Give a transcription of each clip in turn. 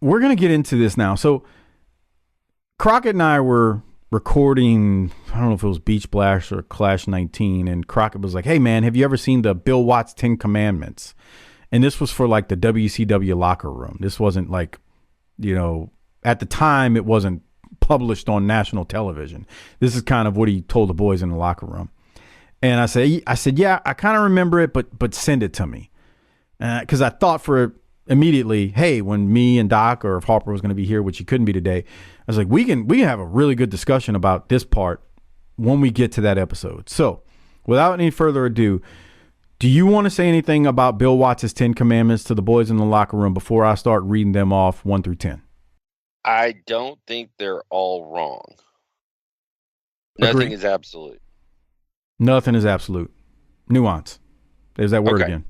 we're going to get into this now. So Crockett and I were recording, I don't know if it was Beach Blast or Clash 19, and Crockett was like, hey, man, have you ever seen the Bill Watts 10 Commandments? And this was for like the WCW locker room. This wasn't like, at the time, it wasn't published on national television. This is kind of what he told the boys in the locker room. And I said, yeah, I kind of remember it, but send it to me. Because I thought immediately, hey, when me and Doc, or if Harper was going to be here, which he couldn't be today, I was like, we can have a really good discussion about this part when we get to that episode. So without any further ado, do you want to say anything about Bill Watts' 10 Commandments to the boys in the locker room before I start reading them off 1 through 10? I don't think they're all wrong. Agreed. Nothing is absolute. Nothing is absolute. Nuance. There's that word again.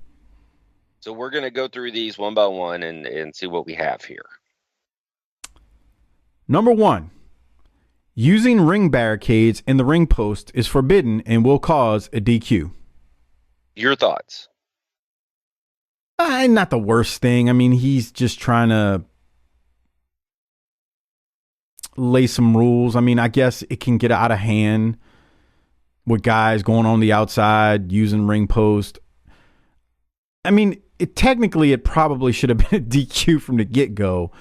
So we're going to go through these one by one and see what we have here. Number 1, using ring barricades in the ring post is forbidden and will cause a DQ. Your thoughts? Not the worst thing. I mean, he's just trying to lay some rules. I mean, I guess it can get out of hand with guys going on the outside using ring post. I mean, it probably should have been a DQ from the get-go,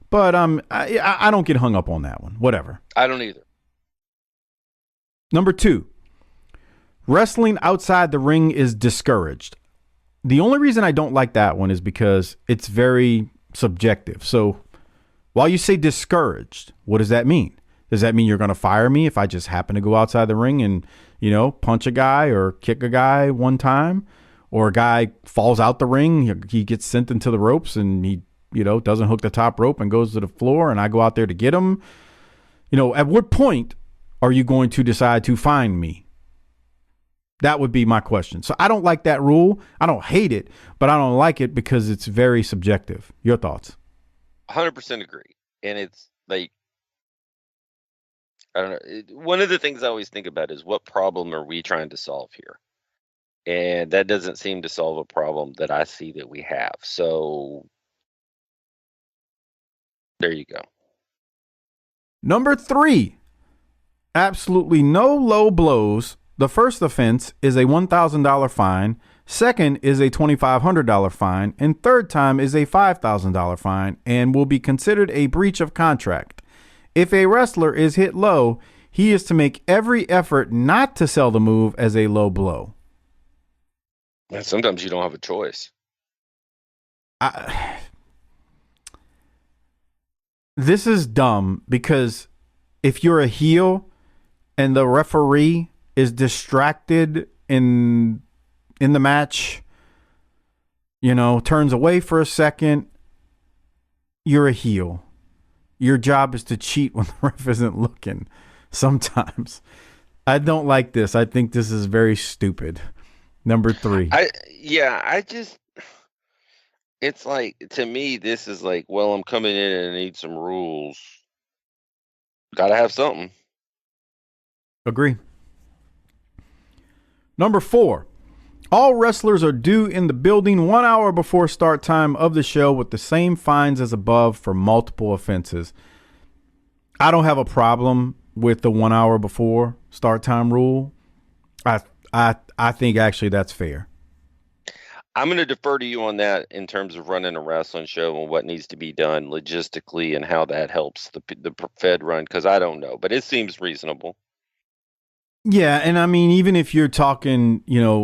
but I don't get hung up on that one. Whatever. I don't either. Number 2, wrestling outside the ring is discouraged. The only reason I don't like that one is because it's very subjective. So while you say discouraged, what does that mean? Does that mean you're going to fire me if I just happen to go outside the ring and, punch a guy or kick a guy one time? Or a guy falls out the ring, he gets sent into the ropes and he, doesn't hook the top rope and goes to the floor and I go out there to get him. At what point are you going to decide to fine me? That would be my question. So I don't like that rule. I don't hate it, but I don't like it because it's very subjective. Your thoughts? 100% agree. And it's like, I don't know. One of the things I always think about is what problem are we trying to solve here? And that doesn't seem to solve a problem that I see that we have. So there you go. Number 3, absolutely no low blows. The first offense is a $1,000 fine. Second is a $2,500 fine. And third time is a $5,000 fine and will be considered a breach of contract. If a wrestler is hit low, he is to make every effort not to sell the move as a low blow. And sometimes you don't have a choice. This is dumb because if you're a heel and the referee is distracted in the match, turns away for a second, you're a heel. Your job is to cheat when the ref isn't looking sometimes. I don't like this. I think this is very stupid. Number 3. It's like, to me, this is like, well, I'm coming in and I need some rules. Gotta have something. Agree. Number 4, all wrestlers are due in the building 1 hour before start time of the show with the same fines as above for multiple offenses. I don't have a problem with the 1 hour before start time rule. I think actually that's fair. I'm going to defer to you on that in terms of running a wrestling show and what needs to be done logistically and how that helps the Fed run, because I don't know, but it seems reasonable. Yeah, and I mean, even if you're talking,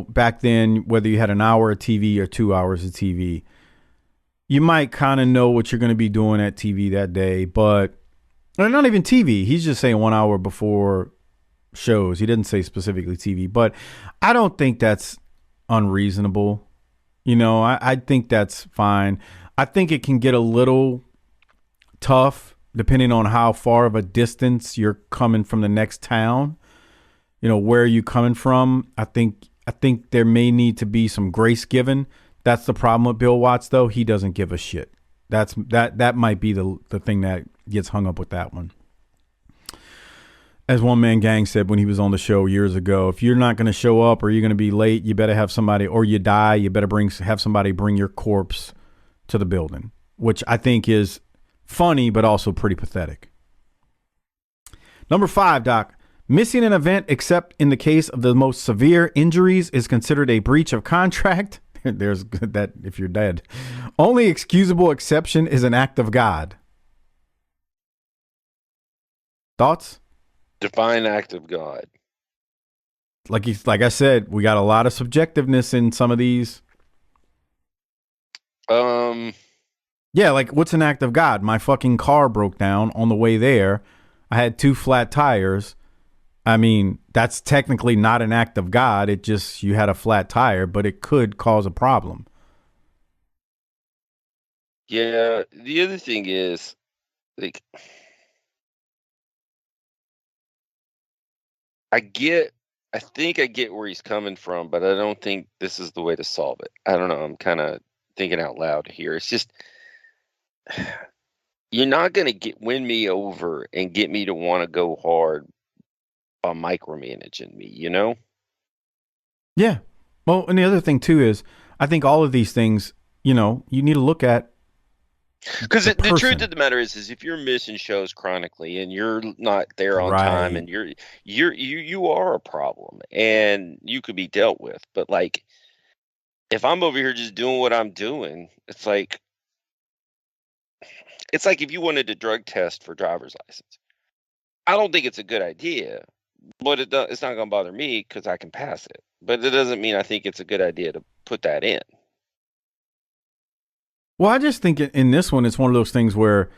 back then, whether you had an hour of TV or 2 hours of TV, you might kind of know what you're going to be doing at TV that day, but or not even TV. He's just saying 1 hour before shows. He didn't say specifically TV, but I don't think that's unreasonable. I think that's fine. I think it can get a little tough depending on how far of a distance you're coming from the next town. Where are you coming from? I think there may need to be some grace given. That's the problem with Bill Watts, though. He doesn't give a shit. That might be the thing that gets hung up with that one. As One Man Gang said when he was on the show years ago, if you're not going to show up or you're going to be late, you better have somebody, or you die, you better have somebody bring your corpse to the building, which I think is Funny, but also pretty pathetic. Number 5, Doc. Missing an event except in the case of the most severe injuries is considered a breach of contract. There's that if you're dead. Only excusable exception is an act of God. Thoughts? Define act of God. Like I said, we got a lot of subjectiveness in some of these. Yeah, like what's an act of God? My fucking car broke down on the way there. I had 2 flat tires. I mean, that's technically not an act of God. It just, you had a flat tire, but it could cause a problem. Yeah. The other thing is, like, I think I get where he's coming from, but I don't think this is the way to solve it. I don't know. I'm kind of thinking out loud here. It's just, you're not going to win me over and get me to want to go hard by micromanaging me, you know? Yeah. Well, and the other thing too is, I think all of these things, you need to look at because the truth of the matter is if you're missing shows chronically and you're not there on time and you are a problem and you could be dealt with. But like, if I'm over here just doing what I'm doing, it's like if you wanted to drug test for driver's license. I don't think it's a good idea, but it's not going to bother me because I can pass it. But it doesn't mean I think it's a good idea to put that in. Well, I just think in this one, it's one of those things where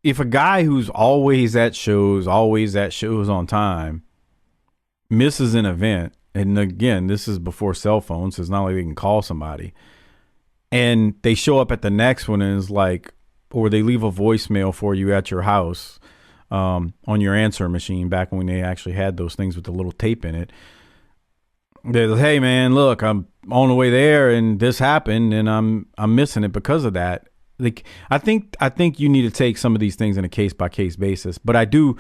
if a guy who's always at shows on time, misses an event, and again, this is before cell phones, so it's not like they can call somebody, and they show up at the next one and is like, or they leave a voicemail for you at your house on your answer machine back when they actually had those things with the little tape in it. They're like, hey man, look, I'm on the way there and this happened and I'm missing it because of that. Like, I think you need to take some of these things in a case by case basis, but I do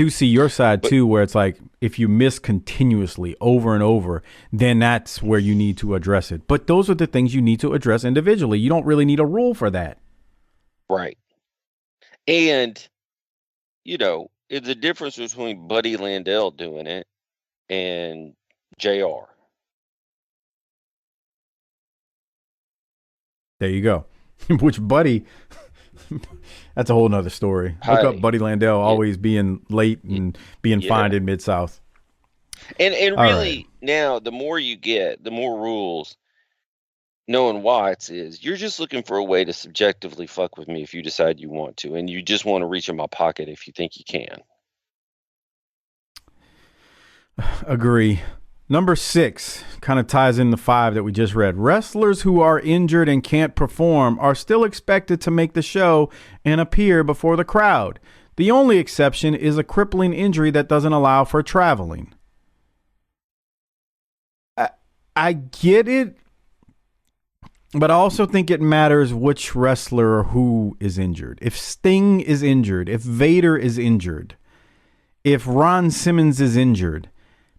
see your side too, where it's like if you miss continuously over and over, then that's where you need to address it. But those are the things you need to address individually. You don't really need a rule for that. Right. And, it's a difference between Buddy Landell doing it and JR. There you go. Which Buddy, that's a whole nother story. Look up Buddy Landell always being late and being fined in Mid-South. And really, now, the more you get, the more rules, knowing Watts is, you're just looking for a way to subjectively fuck with me if you decide you want to, and you just want to reach in my pocket if you think you can. Agree. Number 6 kind of ties in the 5 that we just read. Wrestlers who are injured and can't perform are still expected to make the show and appear before the crowd. The only exception is a crippling injury that doesn't allow for traveling. I get it, but I also think it matters which wrestler or who is injured. If Sting is injured, if Vader is injured, if Ron Simmons is injured,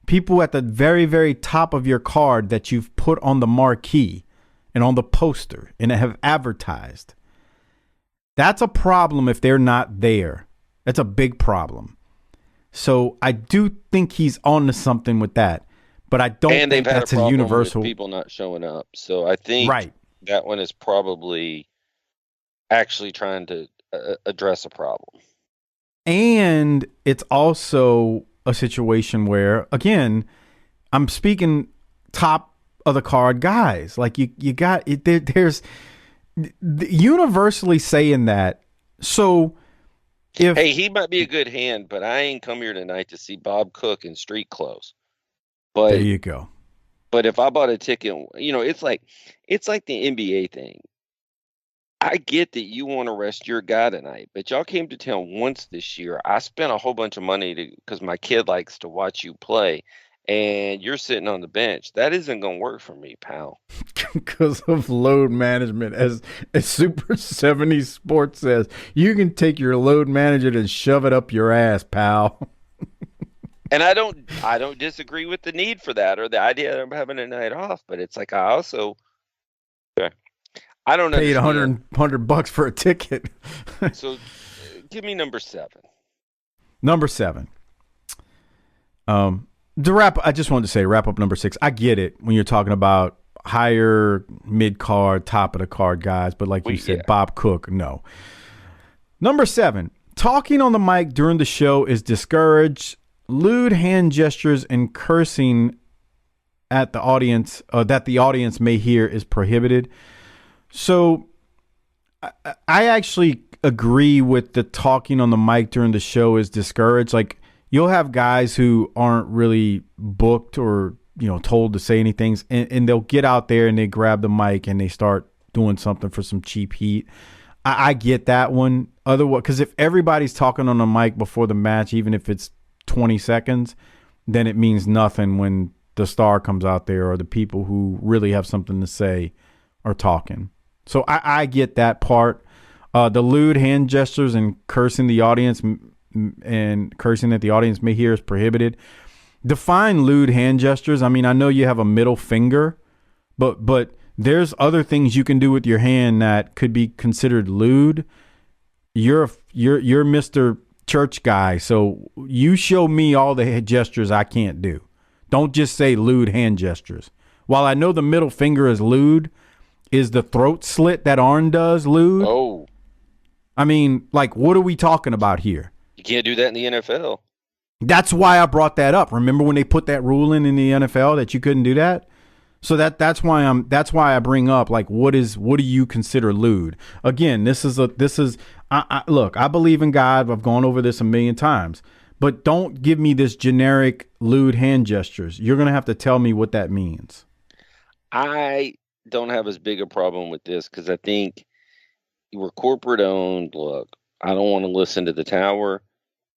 people at the very, very top of your card that you've put on the marquee and on the poster and have advertised, that's a problem if they're not there. That's a big problem. So I do think he's on to something with that, but I don't think that's a universal. With people not showing up. So I think that one is probably actually trying to address a problem. And it's also a situation where, again, I'm speaking top of the card guys. Like you got it. There's universally saying that. So if he might be a good hand, but I ain't come here tonight to see Bob Cook in street clothes. But there you go. But if I bought a ticket, it's like the NBA thing. I get that you want to rest your guy tonight, but y'all came to town once this year. I spent a whole bunch of money because my kid likes to watch you play, and you're sitting on the bench. That isn't going to work for me, pal. Because of load management, as Super 70 Sports says, you can take your load management and shove it up your ass, pal. And I don't disagree with the need for that or the idea of having a night off, but it's like I don't Paid understand. 100 bucks for a ticket. So give me number 7. Number 7. To wrap, I just wanted to say, wrap up number 6. I get it when you're talking about higher mid card, top of the card guys, but like you said, Yeah. Bob Cook, no. Number 7, talking on the mic during the show is discouraged. Lewd hand gestures and cursing at the audience that the audience may hear is prohibited. So I actually agree with the talking on the mic during the show is discouraged. Like, you'll have guys who aren't really booked or, told to say anything, and they'll get out there and they grab the mic and they start doing something for some cheap heat. I get that one. Otherwise, because if everybody's talking on the mic before the match, even if it's 20 seconds, then it means nothing when the star comes out there or the people who really have something to say are talking. So I get that part. The lewd hand gestures and cursing the audience and cursing that the audience may hear is prohibited. Define lewd hand gestures. I mean, I know you have a middle finger, but there's other things you can do with your hand that could be considered lewd. You're Mr. Church guy, so you show me all the gestures I can't do. Don't just say lewd hand gestures. While I know the middle finger is lewd, is the throat slit that Arn does lewd? Oh, I mean, like, what are we talking about here? you can't do that in the NFL. That's why I brought that up. Remember when they put that rule in the NFL that you couldn't do that? So that's why I bring up, like, what do you consider lewd? Again, look, I believe in God. I've gone over this a million times, but don't give me this generic lewd hand gestures. You're going to have to tell me what that means. I don't have as big a problem with this because I think we're corporate owned. Look, I don't want to listen to the tower.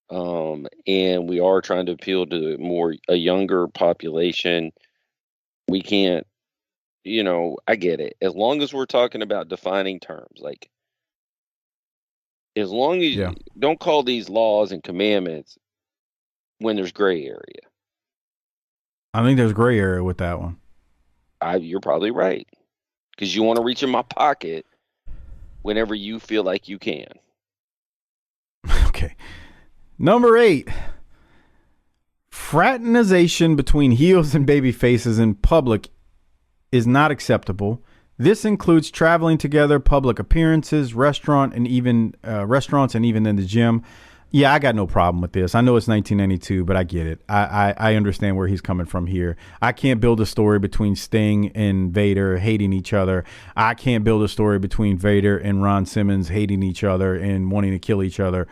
And we are trying to appeal to a younger population. We can't, I get it. As long as we're talking about defining terms, like as long as Yeah. you don't call these laws and commandments when there's gray area. I think there's gray area with that one. You're probably right because you want to reach in my pocket whenever you feel like you can. Okay. Number 8. Fraternization between heels and baby faces in public is not acceptable. This includes traveling together, public appearances, restaurants, and even in the gym. Yeah, I got no problem with this. I know it's 1992, but I get it. I understand where he's coming from here. I can't build a story between Sting and Vader hating each other. I can't build a story between Vader and Ron Simmons hating each other and wanting to kill each other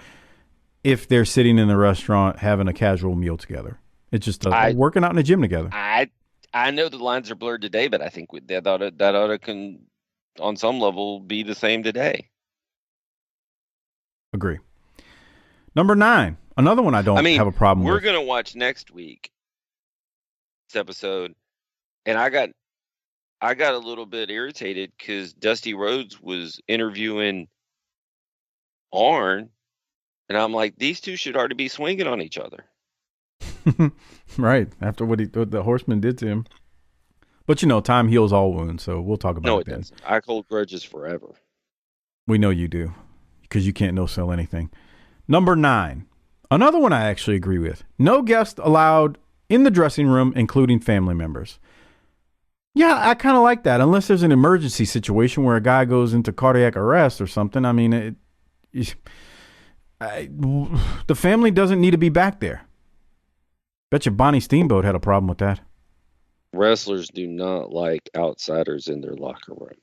if they're sitting in the restaurant having a casual meal together. It just doesn't. Working out in the gym together. I know the lines are blurred today, but I think that ought to can, on some level, be the same today. Agree. Number 9, another one I don't have a problem with. We're going to watch next week's episode, and I got a little bit irritated because Dusty Rhodes was interviewing Arn, and I'm like, these two should already be swinging on each other. Right, after what the Horseman did to him. But time heals all wounds, so we'll talk about it then. No, it doesn't. I hold grudges forever. We know you do, because you can't no-sell anything. Number 9, another one I actually agree with. No guests allowed in the dressing room, including family members. Yeah, I kind of like that, unless there's an emergency situation where a guy goes into cardiac arrest or something. I mean, the family doesn't need to be back there. Bet you Bonnie Steamboat had a problem with that. Wrestlers do not like outsiders in their locker room.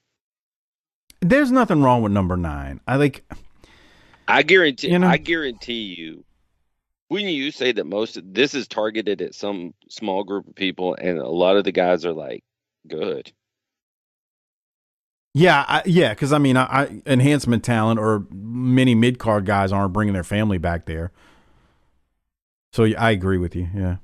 There's nothing wrong with number 9. I guarantee you, when you say that this is targeted at some small group of people, and a lot of the guys are like, good. Yeah, because enhancement talent or many mid-card guys aren't bringing their family back there. So I agree with you, yeah.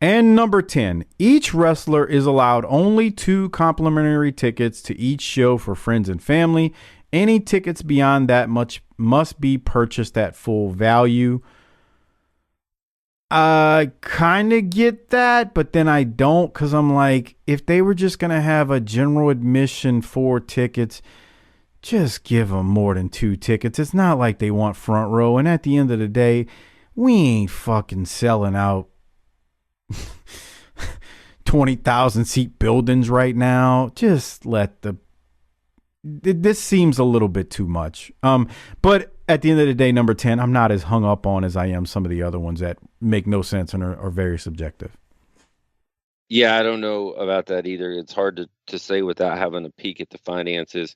And number 10, each wrestler is allowed only 2 complimentary tickets to each show for friends and family. Any tickets beyond that much must be purchased at full value. I kind of get that, but then I don't, because I'm like, if they were just going to have a general admission 4 tickets, just give them more than 2 tickets. It's not like they want front row. And at the end of the day, we ain't fucking selling out 20,000 seat buildings right now. Just let the. This seems a little bit too much. But at the end of the day, number 10, I'm not as hung up on as I am some of the other ones that make no sense and are very subjective. Yeah, I don't know about that either. It's hard to say without having a peek at the finances.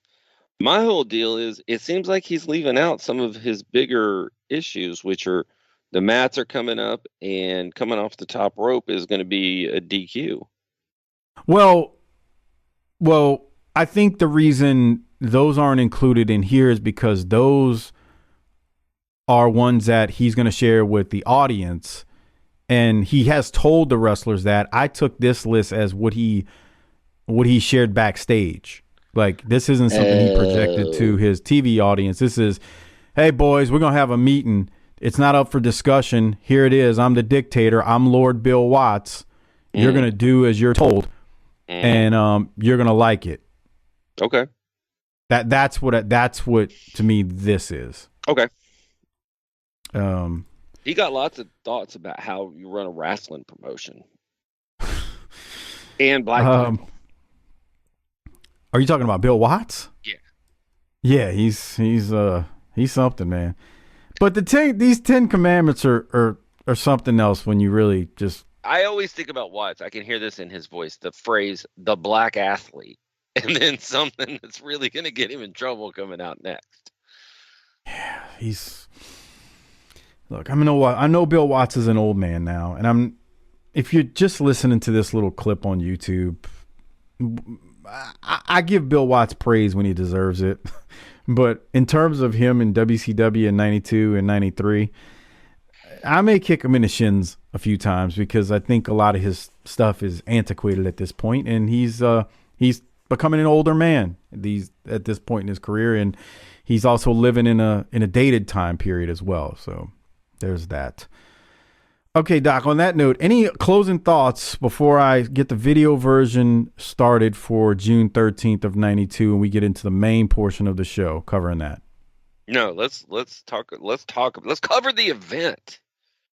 My whole deal is it seems like he's leaving out some of his bigger issues, which are the mats are coming up and coming off the top rope is going to be a DQ. Well, well, I think the reason those aren't included in here is because those are ones that he's going to share with the audience. And he has told the wrestlers that I took this list as what he shared backstage. Like, this isn't something he projected to his TV audience. This is, hey boys, we're going to have a meeting. It's not up for discussion. Here it is. I'm the dictator. I'm Lord Bill Watts. You're going to do as you're told, and you're going to like it. Okay. That's what to me this is. Okay. He got lots of thoughts about how you run a wrestling promotion. And black people. Are you talking about Bill Watts? Yeah. Yeah, he's something, man. But these 10 commandments are something else when you really just. I always think about Watts. I can hear this in his voice, the phrase "the black athlete," and then something that's really going to get him in trouble coming out next. Yeah, look. I know Bill Watts is an old man now, and if you're just listening to this little clip on YouTube, I give Bill Watts praise when he deserves it. But in terms of him in WCW in 92 and 93, I may kick him in the shins a few times because I think a lot of his stuff is antiquated at this point, and he's becoming an older man at this point in his career, and he's also living in a dated time period as well. So there's that. Okay, Doc, on that note, any closing thoughts before I get the video version started for June 13th of 92 and we get into the main portion of the show covering that? No, let's cover the event.